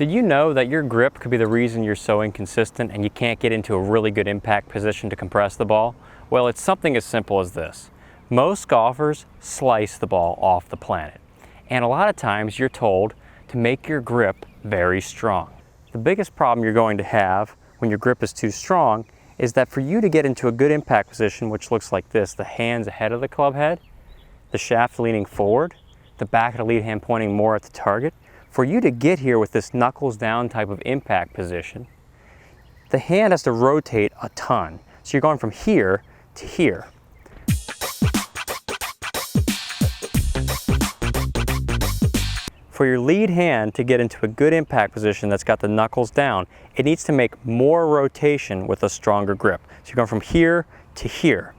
Did you know that your grip could be the reason you're so inconsistent and you can't get into a really good impact position to compress the ball? Well, it's something as simple as this. Most golfers slice the ball off the planet. And a lot of times you're told to make your grip very strong. The biggest problem you're going to have when your grip is too strong is that for you to get into a good impact position, which looks like this, the hands ahead of the club head, the shaft leaning forward, the back of the lead hand pointing more at the target, for you to get here with this knuckles down type of impact position, the hand has to rotate a ton. So you're going from here to here. For your lead hand to get into a good impact position that's got the knuckles down, it needs to make more rotation with a stronger grip. So you're going from here to here.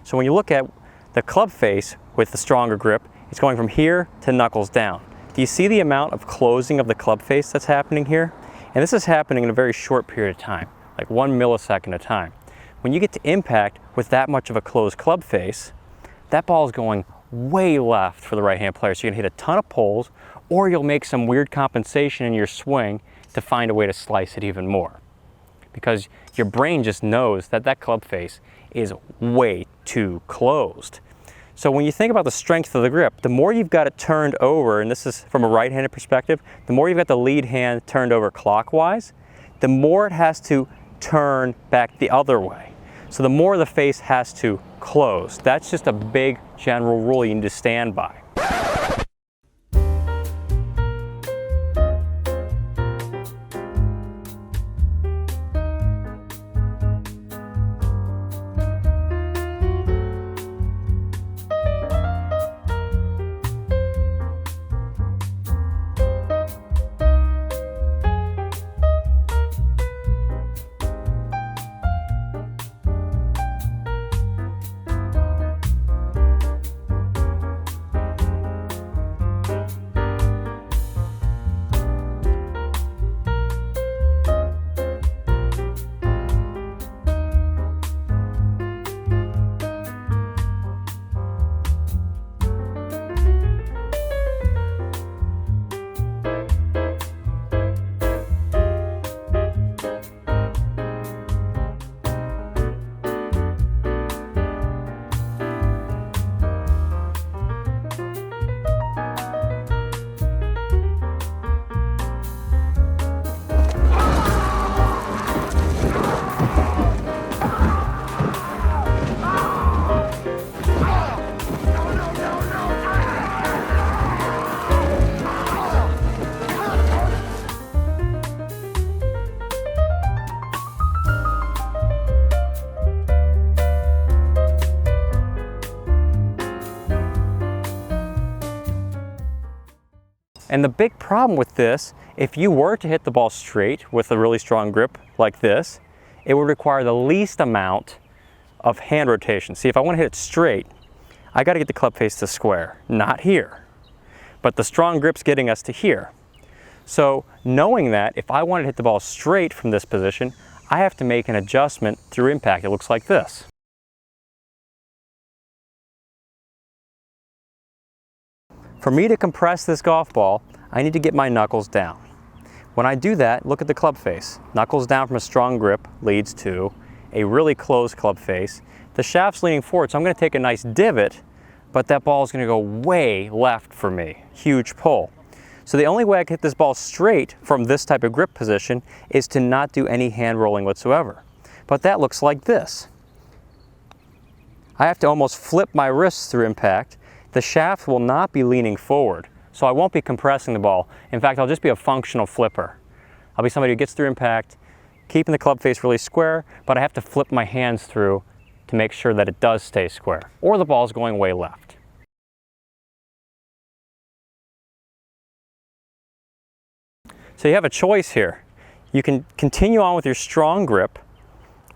So when you look at the club face with the stronger grip, it's going from here to knuckles down. Do you see the amount of closing of the club face that's happening here? And this is happening in a very short period of time, like 1 millisecond at a time. When you get to impact with that much of a closed club face, that ball is going way left for the right-hand player. So you're gonna hit a ton of poles, or you'll make some weird compensation in your swing to find a way to slice it even more. Because your brain just knows that that club face is way too closed. So when you think about the strength of the grip, the more you've got it turned over, and this is from a right-handed perspective, the more you've got the lead hand turned over clockwise, the more it has to turn back the other way. So the more the face has to close. That's just a big general rule you need to stand by. And the big problem with this, if you were to hit the ball straight with a really strong grip like this, it would require the least amount of hand rotation. See, if I want to hit it straight, I got to get the club face to square, not here. But the strong grip's getting us to here. So knowing that, if I want to hit the ball straight from this position, I have to make an adjustment through impact. It looks like this. For me to compress this golf ball, I need to get my knuckles down. When I do that, look at the club face. Knuckles down from a strong grip leads to a really closed club face. The shaft's leaning forward, so I'm going to take a nice divot, but that ball is going to go way left for me. Huge pull. So the only way I can hit this ball straight from this type of grip position is to not do any hand rolling whatsoever. But that looks like this. I have to almost flip my wrists through impact. The shaft will not be leaning forward, so I won't be compressing the ball. In fact, I'll just be a functional flipper. I'll be somebody who gets through impact, keeping the club face really square, but I have to flip my hands through to make sure that it does stay square, or the ball is going way left. So you have a choice here. You can continue on with your strong grip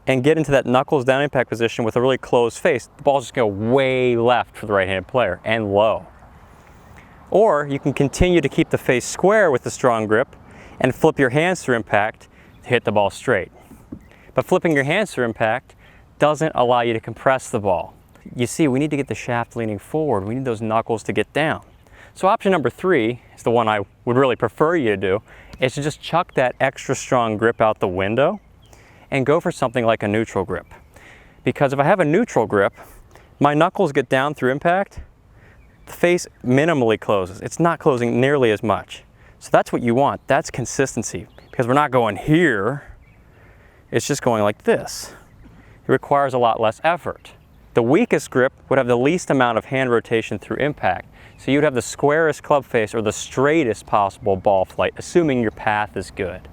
and get into that knuckles down impact position with a really closed face. The ball's just going to go way left for the right-handed player and low. Or you can continue to keep the face square with the strong grip and flip your hands through impact to hit the ball straight. But flipping your hands through impact doesn't allow you to compress the ball. You see, we need to get the shaft leaning forward. We need those knuckles to get down. So option number 3 is the one I would really prefer you to do, is to just chuck that extra strong grip out the window and go for something like a neutral grip. Because if I have a neutral grip, my knuckles get down through impact, the face minimally closes. It's not closing nearly as much. So that's what you want. That's consistency. Because we're not going here, it's just going like this. It requires a lot less effort. The weakest grip would have the least amount of hand rotation through impact. So you'd have the squarest club face or the straightest possible ball flight, assuming your path is good.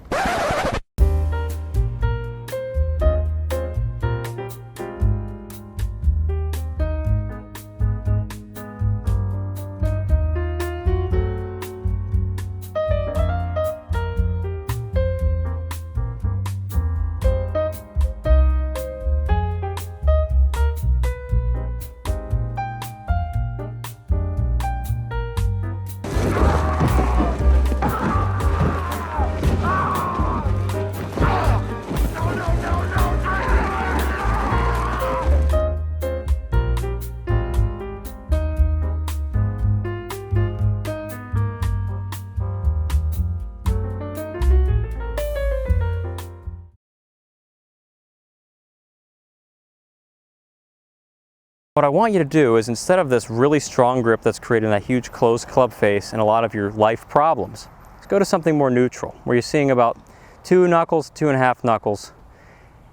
What I want you to do is, instead of this really strong grip that's creating that huge closed club face and a lot of your life problems, is go to something more neutral, where you're seeing about 2 knuckles, 2.5 knuckles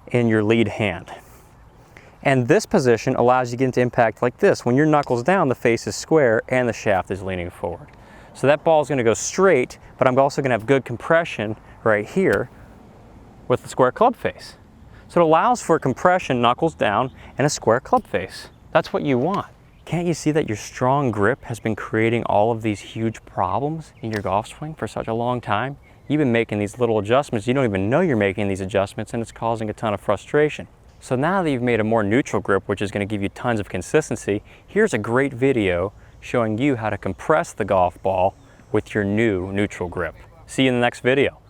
in your lead hand. And this position allows you to get into impact like this. When your knuckles down, the face is square and the shaft is leaning forward. So that ball is going to go straight, but I'm also going to have good compression right here with the square club face. So it allows for compression, knuckles down, and a square club face. That's what you want. Can't you see that your strong grip has been creating all of these huge problems in your golf swing for such a long time? You've been making these little adjustments. You don't even know you're making these adjustments, and it's causing a ton of frustration. So now that you've made a more neutral grip, which is going to give you tons of consistency, here's a great video showing you how to compress the golf ball with your new neutral grip. See you in the next video.